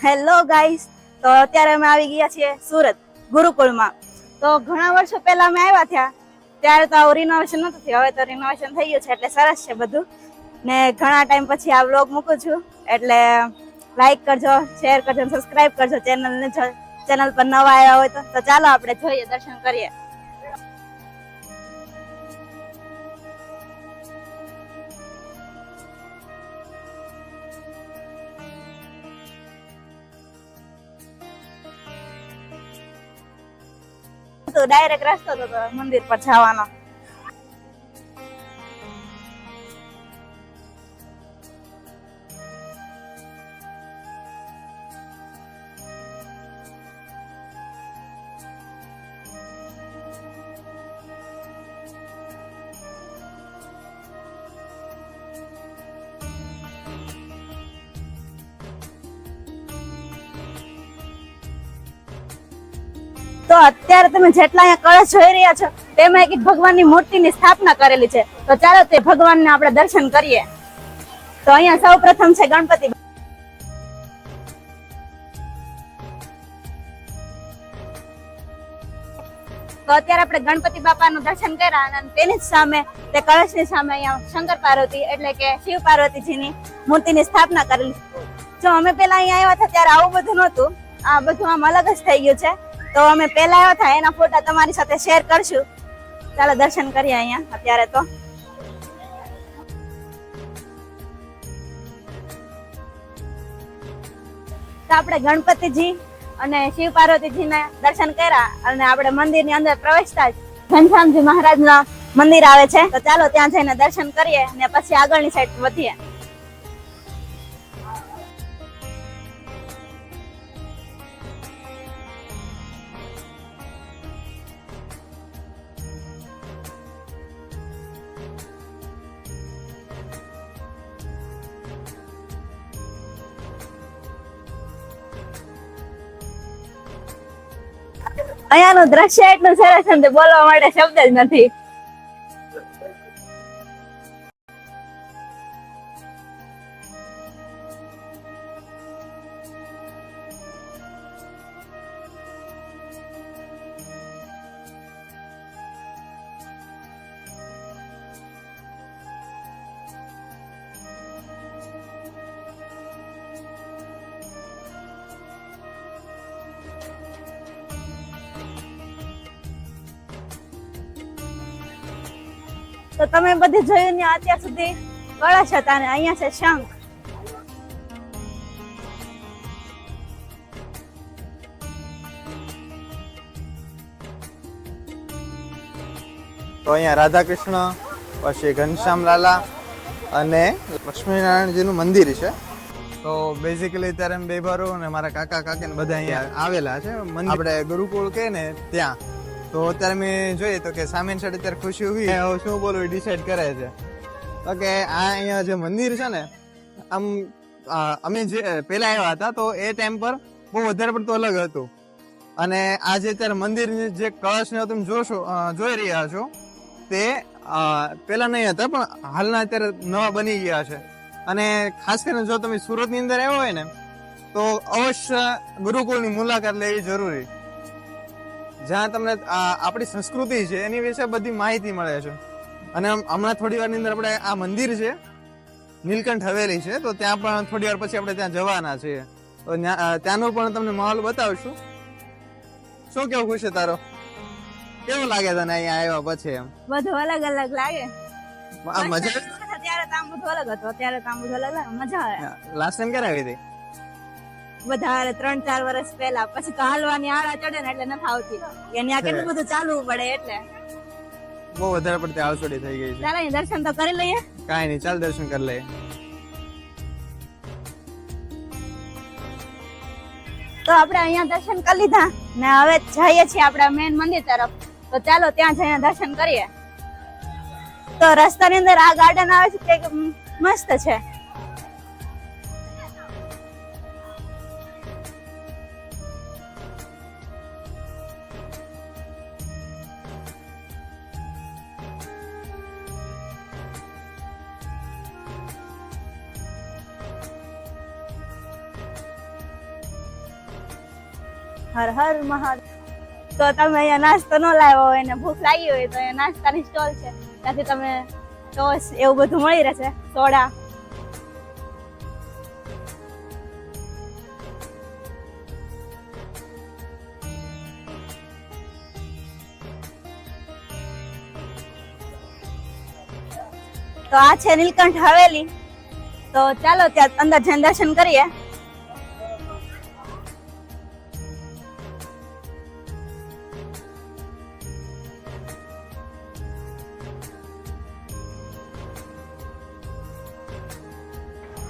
Hello guys, તો અત્યારે અમે આવી ગયા છીએ સુરત ગુરુકુળમાં. તો ઘણા વર્ષો પહેલા અમે આવ્યા થયા ત્યારે તો આવું રિનોવેશન નહોતું થયું. હવે તો રિનોવેશન થઈ ગયું છે એટલે સરસ છે બધું. ને ઘણા ટાઈમ પછી આ વ્લોગ મૂકું છું એટલે લાઈક કરજો, શેર કરજો, સબસ્ક્રાઇબ કરજો ચેનલને. ચેનલ પર નવા આવ્યા હોય તો ચાલો આપણે જોઈએ, દર્શન કરીએ. તો ડાયરેક્ટ રસ્તો તો મંદિર પર જવાનો. તો અત્યારે તમે જેટલા અહીંયા કળશ જોઈ રહ્યા છો તેમાં એક ભગવાનની મૂર્તિની સ્થાપના કરેલી છે. તો ચાલો તે ભગવાનને આપણે દર્શન કરીએ. તો અહીંયા સૌ પ્રથમ છે ગણપતિ. તો અત્યારે આપણે ગણપતિ બાપાનું દર્શન કર્યા અને તેની જ સામે તે કળશની સામે અહીંયા શંકર પાર્વતી એટલે કે શિવ પાર્વતીજીની મૂર્તિની સ્થાપના કરેલી છે. જો અમે પેલા અહીંયા આવ્યા હતા ત્યારે આવું બધું નહોતું, આ બધું આમ અલગ જ થઈ ગયું છે. તો અમે પહેલા આવ્યા હતા એના ફોટા તમારી સાથે શેર કરશું. ચાલો દર્શન કરીએ અહીંયા અત્યારે. તો આપણે ગણપતિજી અને શિવ પાર્વતીજીને દર્શન કર્યા અને આપણે મંદિરની અંદર પ્રવેશતા જ ઘનશ્યામજી મહારાજના મંદિર આવે છે. તો ચાલો ત્યાં જઈને દર્શન કરીએ અને પછી આગળની સાઈડ વધીએ. અહીંયાનું દ્રશ્ય એટલું સરસ છે બોલવા માટે શબ્દ જ નથી. તો તમે બધી જોયું ને અત્યાર સુધી કળશ હતા અને અહીંયા છે શંખ. તો અહીંયા રાધા કૃષ્ણ, પછી ઘનશ્યામ લાલા અને લક્ષ્મીનારાયણજીનું મંદિર છે. તો બેઝિકલી અત્યારે બે ભારો અને મારા કાકા કાકી ને બધા અહીંયા આવેલા છે. આપણે ગુરુકુળ કે ને ત્યાં તો અત્યારે મેં જોઈએ તો કે સામેની સાઈડ અત્યારે ખુશી હોય શું બોલવું એ ડિસાઈડ કરે છે. તો કે આ અહીંયા જે મંદિર છે ને આમ અમે જે પહેલા આવ્યા હતા તો એ ટાઈમ પર બહુ વધારે પડતું અલગ હતું. અને આ જે અત્યારે મંદિર જે કળશ ને તમે જોઈ રહ્યા છો તે પહેલા નહીં હતા પણ હાલના અત્યારે નવા બની ગયા છે. અને ખાસ કરીને જો તમે સુરતની અંદર આવ્યો હોય ને તો અવશ્ય ગુરુકુળની મુલાકાત લેવી જરૂરી, જ્યાં તમને આપણી સંસ્કૃતિ છે એની વિશે બધી માહિતી મળે છે. અને હમણાં થોડી વારની અંદર આપણે આ મંદિર છે નીલકંઠ હવેલી છે તો ત્યાં પણ થોડી વાર પછી આપણે ત્યાં જવાના છીએ. તો ત્યાંનો પણ તમને માહોલ બતાવશું. શું કેવું ખુશ છે તારો? કેવું લાગે તને અહીંયા આવ્યા પછી? એમ બધું અલગ અલગ લાગે. મજા ત્યારે તો આમ બધું અલગ હતું, અત્યારે તો આમ બધું અલગ લાગે. મજા આવે. લાસ્ટ ટાઈમ ક્યારે આવી હતી? વધારે 3-4 વર્ષ પહેલા. પછી તો હાલવાની આળા ચડે ને એટલે નથી આવતી. ત્યાં કેટલું બધું ચાલવું પડે એટલે બહુ વધારે પડતી આળસોડી થઈ ગઈ છે. ચાલો દર્શન તો કરી લઈએ. કાંઈ નહીં, ચાલ દર્શન કરી લઈએ. તો આપણે અહીંયા દર્શન કરી લીધા ને હવે જઈએ છીએ આપણે મેન મંદિર તરફ. તો ચાલો ત્યાં જઈને દર્શન કરીએ. તો રસ્તાની અંદર આ ગાર્ડન આવે છે તે મસ્ત છે. હર હર મહાદેવ. તો તમે અહીંયા નાસ્તો ન લાવ્યો હોય ને ભૂખ લાગી હોય તો અહીંયા નાસ્તાની સ્ટોલ છે, ત્યાંથી તમે ટોસ એવું બધું મળી રહેશે, સોડા. તો આ છે નીલકંઠ હવેલી. તો ચાલો ત્યાં અંદર જઈને દર્શન કરીએ.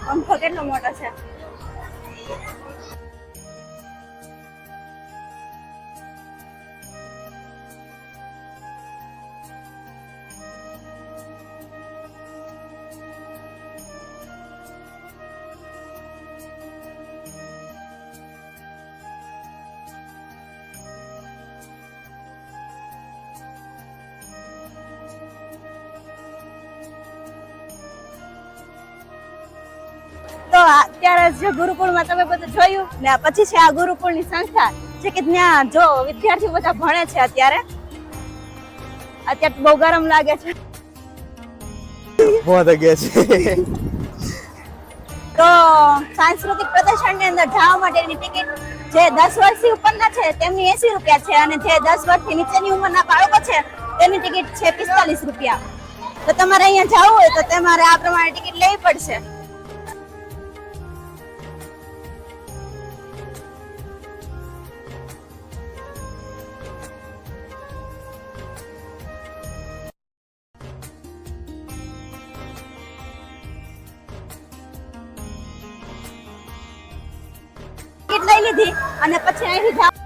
પંખો કેટલો મોટો છે. તો અત્યારે જે ગુરુકુળમાં તમે બધું જોયું ને પછી છે આ ગુરુકુળની સંસ્થા છે કે ત્યાં જો વિદ્યાર્થીઓ બધા ભણે છે. અત્યારે બહુ ગરમ લાગે છે બહુ ગયા છે. તો સાંસ્કૃતિક પ્રદર્શનની અંદર જવા માટેની ટિકિટ જે 10 વર્ષથી ઉપરના છે તેમની 80 રૂપિયા છે અને જે 10 વર્ષથી નીચેની ઉંમરના બાળકો છે તેની ટિકિટ છે 45 રૂપિયા. તો તમારે અહીંયા જવું હોય તો તમારે આ પ્રમાણે ટિકિટ લેવી પડશે. ટિકિટ લઈ લીધી અને પછી અહીંથી જાવ